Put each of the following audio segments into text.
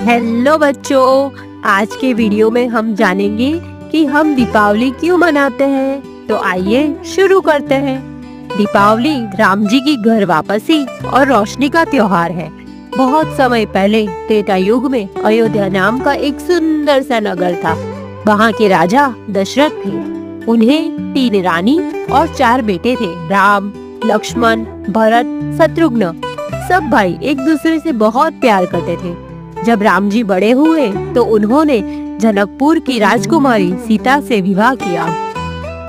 Hello बच्चों, आज के वीडियो में हम जानेंगे कि हम दीपावली क्यों मनाते हैं। तो आइए शुरू करते हैं। दीपावली राम जी की घर वापसी और रोशनी का त्योहार है। बहुत समय पहले त्रेता युग में अयोध्या नाम का एक सुंदर सा नगर था। वहाँ के राजा दशरथ थे। उन्हें 3 रानी और 4 बेटे थे, राम, लक्ष्मण, भरत, शत्रुघ्न। सब भाई एक दूसरे से बहुत प्यार करते थे। जब राम जी बड़े हुए तो उन्होंने जनकपुर की राजकुमारी सीता से विवाह किया।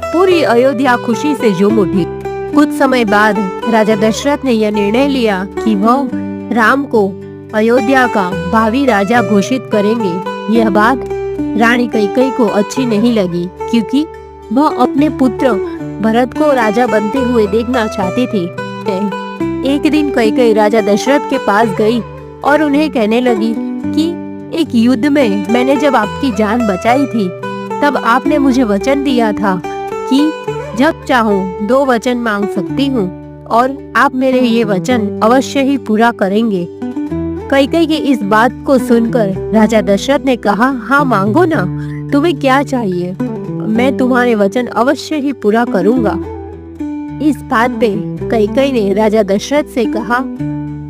पूरी अयोध्या खुशी से झूम उठी। कुछ समय बाद राजा दशरथ ने यह निर्णय लिया कि वह राम को अयोध्या का भावी राजा घोषित करेंगे। यह बात रानी कैकेयी को अच्छी नहीं लगी, क्योंकि वह अपने पुत्र भरत को राजा बनते हुए देखना चाहती थी। एक दिन कैकेयी राजा दशरथ के पास गई और उन्हें कहने लगी कि एक युद्ध में मैंने जब आपकी जान बचाई थी, तब आपने मुझे वचन दिया था कि जब चाहूं 2 वचन मांग सकती हूँ और आप मेरे ये वचन अवश्य ही पूरा करेंगे। कैकेयी की इस बात को सुनकर राजा दशरथ ने कहा, हाँ मांगो ना, तुम्हें क्या चाहिए, मैं तुम्हारे वचन अवश्य ही पूरा करूँगा। इस बात पे कैकेयी ने राजा दशरथ से कहा,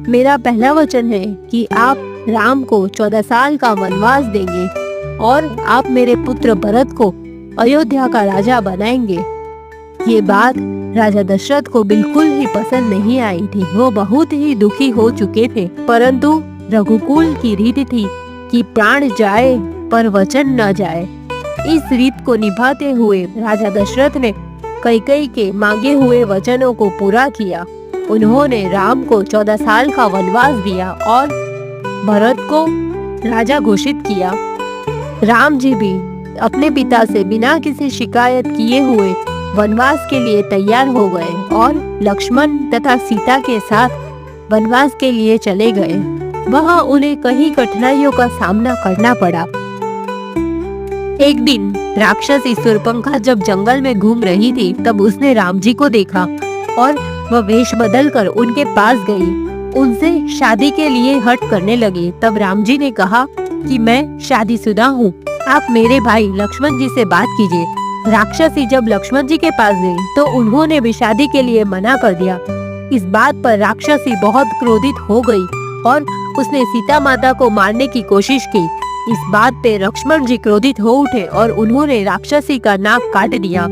मेरा पहला वचन है कि आप राम को 14 साल का वनवास देंगे और आप मेरे पुत्र भरत को अयोध्या का राजा बनाएंगे। ये बात राजा दशरथ को बिल्कुल ही पसंद नहीं आई थी। वो बहुत ही दुखी हो चुके थे, परंतु रघुकुल की रीत थी कि प्राण जाए पर वचन न जाए। इस रीत को निभाते हुए राजा दशरथ ने कैकेयी के मांगे हुए वचनों को पूरा किया। उन्होंने राम को 14 साल का वनवास दिया और भरत को राजा घोषित किया। राम जी भी अपने पिता से बिना किसी शिकायत किए हुए वनवास के लिए तैयार हो गए और लक्ष्मण तथा सीता के साथ वनवास के लिए चले गए। वहाँ उन्हें कई कठिनाइयों का सामना करना पड़ा। एक दिन राक्षसी शूर्पणखा जब जंगल में घूम रही थी, तब उसने राम जी को देखा और वह वेश बदलकर उनके पास गई। उनसे शादी के लिए हठ करने लगी। तब राम जी ने कहा कि मैं शादीशुदा हूँ, आप मेरे भाई लक्ष्मण जी से बात कीजिए। राक्षसी जब लक्ष्मण जी के पास गई तो उन्होंने भी शादी के लिए मना कर दिया। इस बात पर राक्षसी बहुत क्रोधित हो गई और उसने सीता माता को मारने की कोशिश की। इस बात पे लक्ष्मण जी क्रोधित हो उठे और उन्होंने राक्षसी का नाक काट दिया।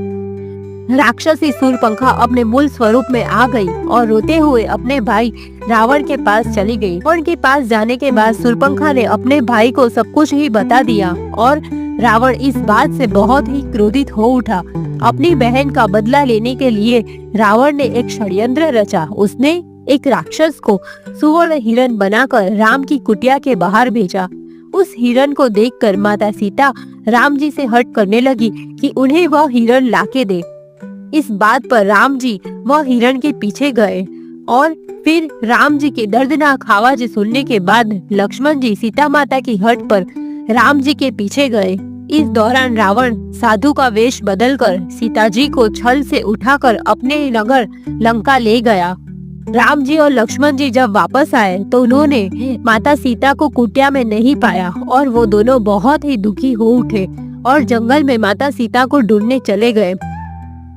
राक्षसी शूर्पणखा अपने मूल स्वरूप में आ गई और रोते हुए अपने भाई रावण के पास चली गई। रावण के पास जाने के बाद शूर्पणखा ने अपने भाई को सब कुछ ही बता दिया और रावण इस बात से बहुत ही क्रोधित हो उठा। अपनी बहन का बदला लेने के लिए रावण ने एक षड्यंत्र रचा। उसने एक राक्षस को सुवर्ण हिरण बनाकर राम की कुटिया के बाहर भेजा। उस हिरण को देखकर माता सीता राम जी से हट करने लगी कि उन्हें वह हिरण लाके दे। इस बात पर राम जी वह हिरण के पीछे गए और फिर राम जी की दर्दनाक आवाज सुनने के बाद लक्ष्मण जी सीता माता की हट पर राम जी के पीछे गए। इस दौरान रावण साधु का वेश बदलकर सीता जी को छल से उठाकर अपने नगर लंका ले गया। राम जी और लक्ष्मण जी जब वापस आए तो उन्होंने माता सीता को कुटिया में नहीं पाया और वो दोनों बहुत ही दुखी हो उठे और जंगल में माता सीता को ढूंढने चले गए।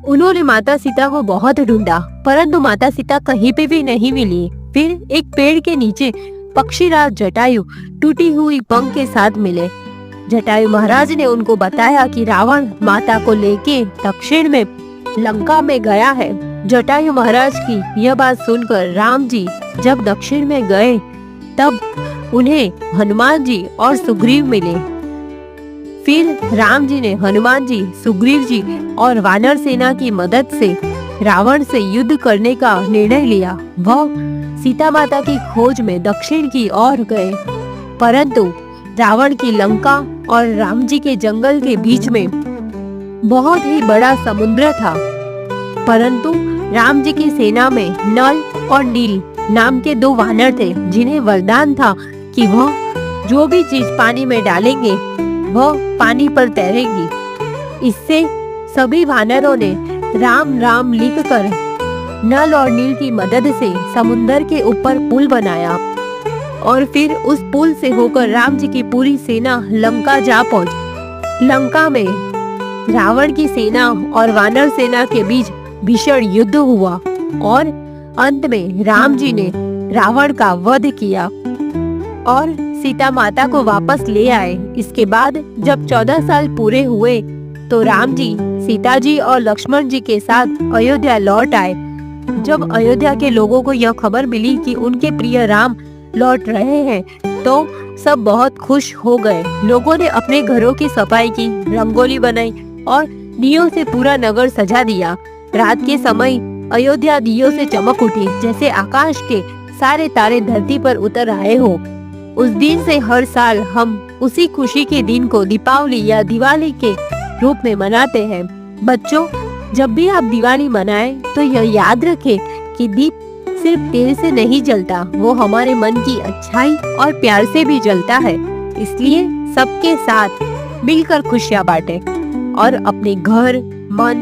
उन्होंने माता सीता को बहुत ढूंढा, परंतु माता सीता कहीं पे भी नहीं मिली। फिर एक पेड़ के नीचे पक्षीराज जटायु टूटी हुई पंख के साथ मिले। जटायु महाराज ने उनको बताया कि रावण माता को लेके दक्षिण में लंका में गया है। जटायु महाराज की यह बात सुनकर राम जी जब दक्षिण में गए तब उन्हें हनुमान जी और सुग्रीव मिले। फिर राम जी ने हनुमान जी, सुग्रीव जी और वानर सेना की मदद से रावण से युद्ध करने का निर्णय लिया। वह सीता माता की खोज में दक्षिण की ओर गए, परंतु रावण की लंका और राम जी के जंगल के बीच में बहुत ही बड़ा समुद्र था। परंतु राम जी की सेना में नल और नील नाम के 2 वानर थे, जिन्हें वरदान था कि वह जो भी चीज पानी में डालेंगे वह पानी पर तैरेगी। इससे सभी वानरों ने राम राम लिखकर नल और नील की मदद से समुद्र के ऊपर पुल बनाया। और फिर उस पुल से होकर राम जी की पूरी सेना लंका जा पहुंची। लंका में रावण की सेना और वानर सेना के बीच भीषण युद्ध हुआ और अंत में राम जी ने रावण का वध किया और सीता माता को वापस ले आए। इसके बाद जब 14 साल पूरे हुए तो राम जी सीता जी और लक्ष्मण जी के साथ अयोध्या लौट आए। जब अयोध्या के लोगों को यह खबर मिली कि उनके प्रिय राम लौट रहे हैं तो सब बहुत खुश हो गए। लोगों ने अपने घरों की सफाई की, रंगोली बनाई और दियों से पूरा नगर सजा दिया। रात के समय अयोध्या दियों से चमक उठी, जैसे आकाश के सारे तारे धरती पर उतर आए हो। उस दिन से हर साल हम उसी खुशी के दिन को दीपावली या दिवाली के रूप में मनाते हैं। बच्चों, जब भी आप दिवाली मनाएं तो यह याद रखें कि दीप सिर्फ तेल से नहीं जलता, वो हमारे मन की अच्छाई और प्यार से भी जलता है। इसलिए सबके साथ मिलकर खुशियां बांटें और अपने घर, मन,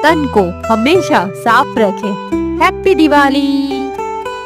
तन को हमेशा साफ रखें। हैप्पी दिवाली।